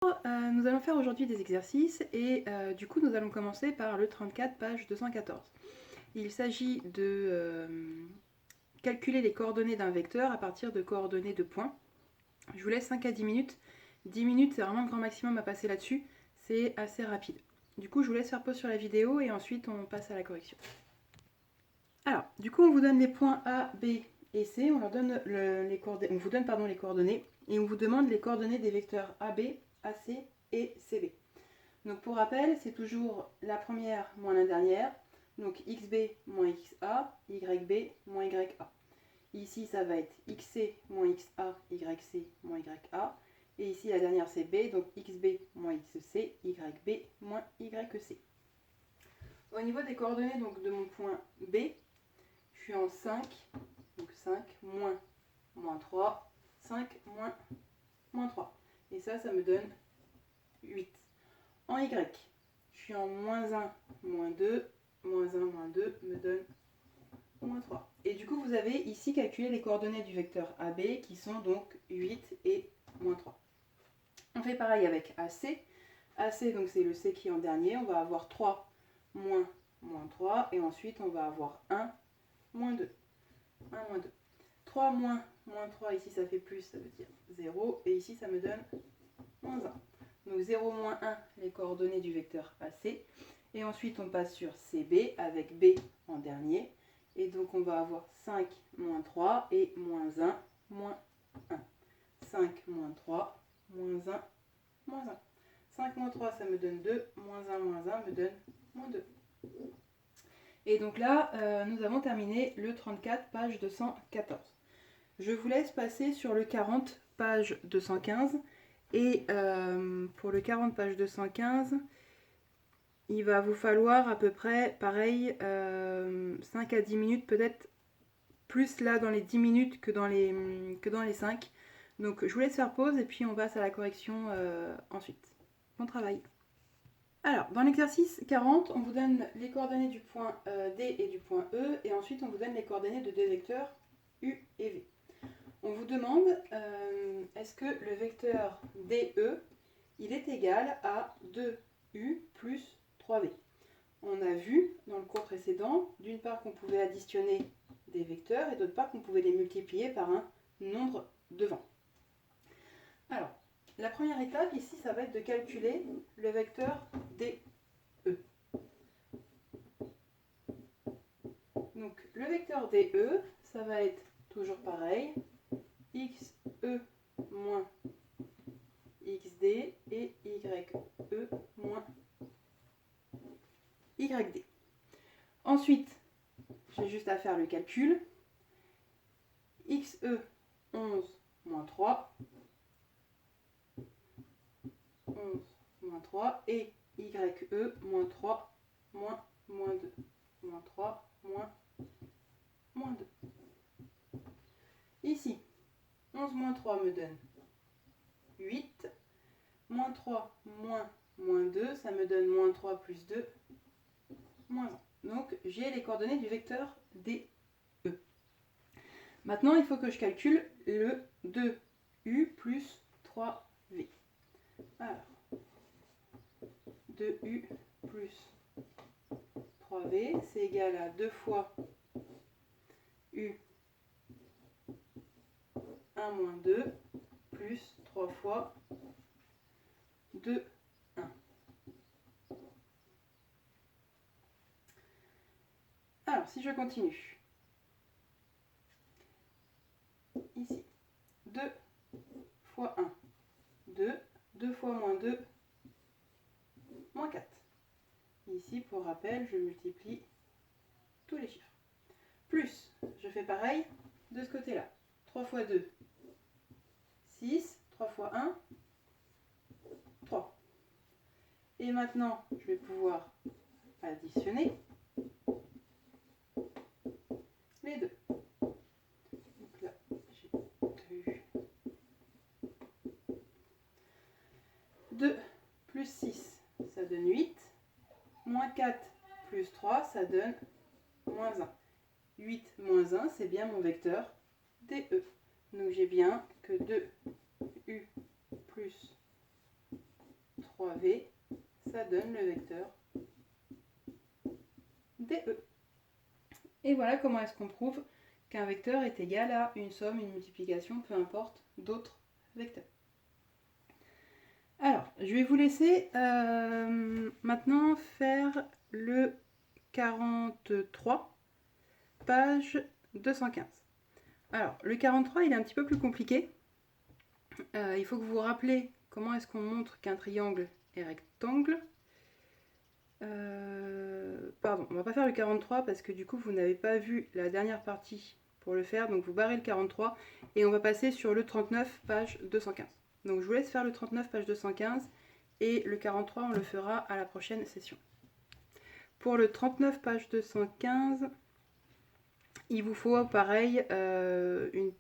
Nous allons faire aujourd'hui des exercices et du coup nous allons commencer par le 34, page 214. Il s'agit de calculer les coordonnées d'un vecteur à partir de coordonnées de points. Je vous laisse 5 à 10 minutes. 10 minutes c'est vraiment le grand maximum à passer là-dessus, c'est assez rapide. Du coup je vous laisse faire pause sur la vidéo et ensuite on passe à la correction. Alors, du coup on vous donne les points A, B et C, on vous donne les coordonnées et on vous demande les coordonnées des vecteurs AB, AC et CB. Donc pour rappel, c'est toujours la première moins la dernière, donc XB moins XA, YB moins YA. Ici ça va être XC moins XA, YC moins YA, et ici la dernière c'est B, donc XB moins XC, YB moins YC. Au niveau des coordonnées donc, de mon point B, je suis en 5, donc 5 moins 3, 5 moins 3. Et ça me donne 8. En Y, je suis en moins 1, moins 2, moins 1, moins 2 me donne moins 3. Et du coup, vous avez ici calculé les coordonnées du vecteur AB qui sont donc 8 et moins 3. On fait pareil avec AC. AC, donc c'est le C qui est en dernier. On va avoir 3 moins 3 et ensuite on va avoir 1 moins 2. 1 moins 2. 3 moins 3, ici ça fait plus, ça veut dire 0. Et ici ça me donne moins 1. Donc 0, moins 1, les coordonnées du vecteur AC. Et ensuite on passe sur CB avec B en dernier. Et donc on va avoir 5 moins 3 et moins 1, moins 1. 5 moins 3, moins 1, moins 1. 5 moins 3 ça me donne 2, moins 1 me donne moins 2. Et donc là, nous avons terminé le 34, page 214. Je vous laisse passer sur le 40, page 215. Et pour le 40, page 215, il va vous falloir à peu près, pareil, 5 à 10 minutes, peut-être plus là dans les 10 minutes que dans les 5. Donc je vous laisse faire pause et puis on passe à la correction ensuite. Bon travail. Alors, dans l'exercice 40, on vous donne les coordonnées du point D et du point E, et ensuite on vous donne les coordonnées de deux vecteurs U et V. On vous demande, est-ce que le vecteur DE, il est égal à 2U plus 3V. On a vu dans le cours précédent, d'une part qu'on pouvait additionner des vecteurs, et d'autre part qu'on pouvait les multiplier par un nombre devant. Alors, la première étape ici, ça va être de calculer le vecteur DE. Donc, le vecteur DE, ça va être toujours pareil, XE moins XD et YE moins YD. Ensuite, j'ai juste à faire le calcul. XE 11 moins 3, 11 moins 3 et YE moins 3 moins 2, moins 3 moins 2. Ici, 11 moins 3 me donne 8, moins 3 moins 2, ça me donne moins 3 plus 2, moins 1. Donc j'ai les coordonnées du vecteur DE. Maintenant, il faut que je calcule le 2U plus 3V. Alors, 2U plus 3V, c'est égal à 2 fois U 1 moins 2 plus 3 fois 2, 1. Alors, si je continue, ici, 2 fois 1, 2, 2 fois moins 2, moins 4. Ici, pour rappel, je multiplie tous les chiffres. Plus, je fais pareil de ce côté-là. 3 fois 2, 6, 3 fois 1, 3. Et maintenant, je vais pouvoir additionner les deux. Donc là, j'ai 2 plus 6, ça donne 8. Moins 4 plus 3, ça donne moins 1. 8 moins 1, c'est bien mon vecteur DE. Donc j'ai bien que 2U plus 3V, ça donne le vecteur DE. Et voilà comment est-ce qu'on prouve qu'un vecteur est égal à une somme, une multiplication, peu importe, d'autres vecteurs. Alors, je vais vous laisser maintenant faire le 43, page 215. Alors, le 43, il est un petit peu plus compliqué. Il faut que vous vous rappelez comment est-ce qu'on montre qu'un triangle est rectangle. Pardon, on va pas faire le 43 parce que du coup, vous n'avez pas vu la dernière partie pour le faire. Donc, vous barrez le 43 et on va passer sur le 39, page 215. Donc, je vous laisse faire le 39, page 215 et le 43, on le fera à la prochaine session. Pour le 39, page 215, il vous faut pareil une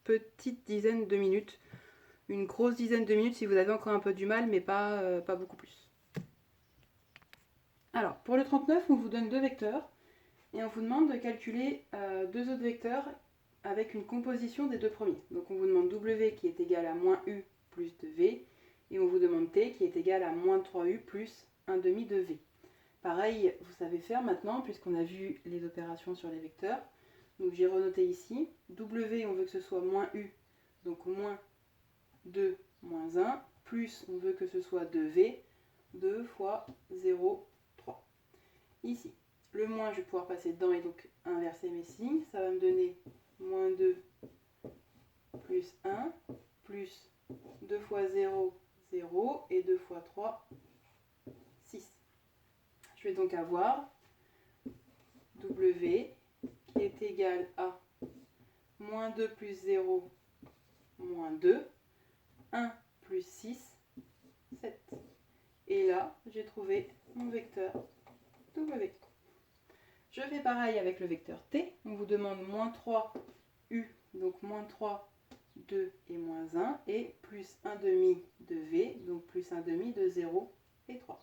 petite dizaine de minutes. Une grosse dizaine de minutes si vous avez encore un peu du mal, mais pas beaucoup plus. Alors, pour le 39, on vous donne deux vecteurs et on vous demande de calculer deux autres vecteurs avec une composition des deux premiers. Donc, on vous demande W qui est égal à moins U plus 2V et on vous demande T qui est égal à moins 3U plus 1 demi de V. Pareil, vous savez faire maintenant puisqu'on a vu les opérations sur les vecteurs. Donc, j'ai renoté ici. W, on veut que ce soit moins U, donc moins 2 moins 1, plus on veut que ce soit 2V, 2 fois 0, 3. Ici, le moins, je vais pouvoir passer dedans et donc inverser mes signes. Ça va me donner moins 2 plus 1, plus 2 fois 0, 0, et 2 fois 3, 6. Je vais donc avoir W qui est égal à moins 2 plus 0, moins 2, 1 plus 6, 7. Et là, j'ai trouvé mon vecteur W. Je fais pareil avec le vecteur T. On vous demande moins 3U, donc moins 3, 2 et moins 1, et plus 1 demi de V, donc plus 1 demi de 0 et 3.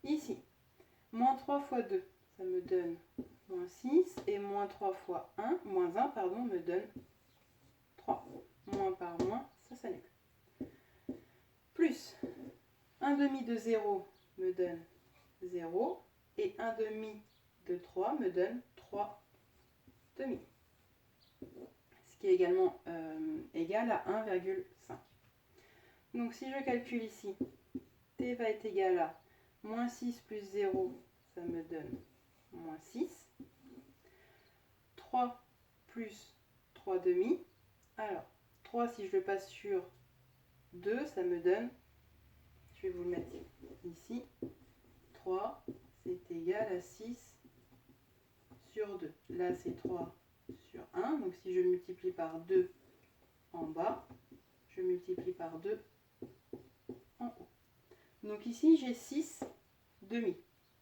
Ici, moins 3 fois 2, ça me donne moins 6, et moins 3 fois 1, moins 1, pardon, me donne 3. Moins par moins, ça s'annule. Plus 1 demi de 0 me donne 0, et 1 demi de 3 me donne 3 demi. Ce qui est également égal à 1,5. Donc si je calcule ici, T va être égal à moins 6 plus 0, ça me donne moins 6. 3 plus 3 demi. Alors, 3, si je le passe sur 2, ça me donne, je vais vous le mettre ici, 3, c'est égal à 6 sur 2. Là, c'est 3 sur 1. Donc, si je multiplie par 2 en bas, je multiplie par 2 en haut. Donc, ici, j'ai 6 demi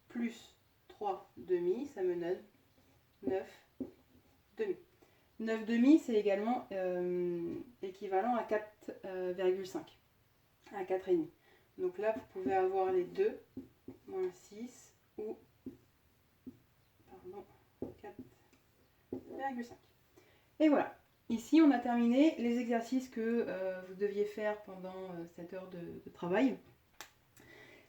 plus 3 demi, ça me donne 9 demi. 9 demi, c'est également équivalent à 4,5, à 4,5. Donc là, vous pouvez avoir les deux, moins 6 ou 4,5. Et voilà. Ici, on a terminé les exercices que vous deviez faire pendant cette heure de travail.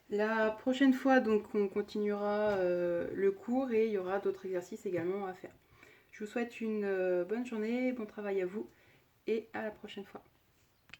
La prochaine fois, donc, on continuera le cours et il y aura d'autres exercices également à faire. Je vous souhaite une bonne journée, bon travail à vous et à la prochaine fois.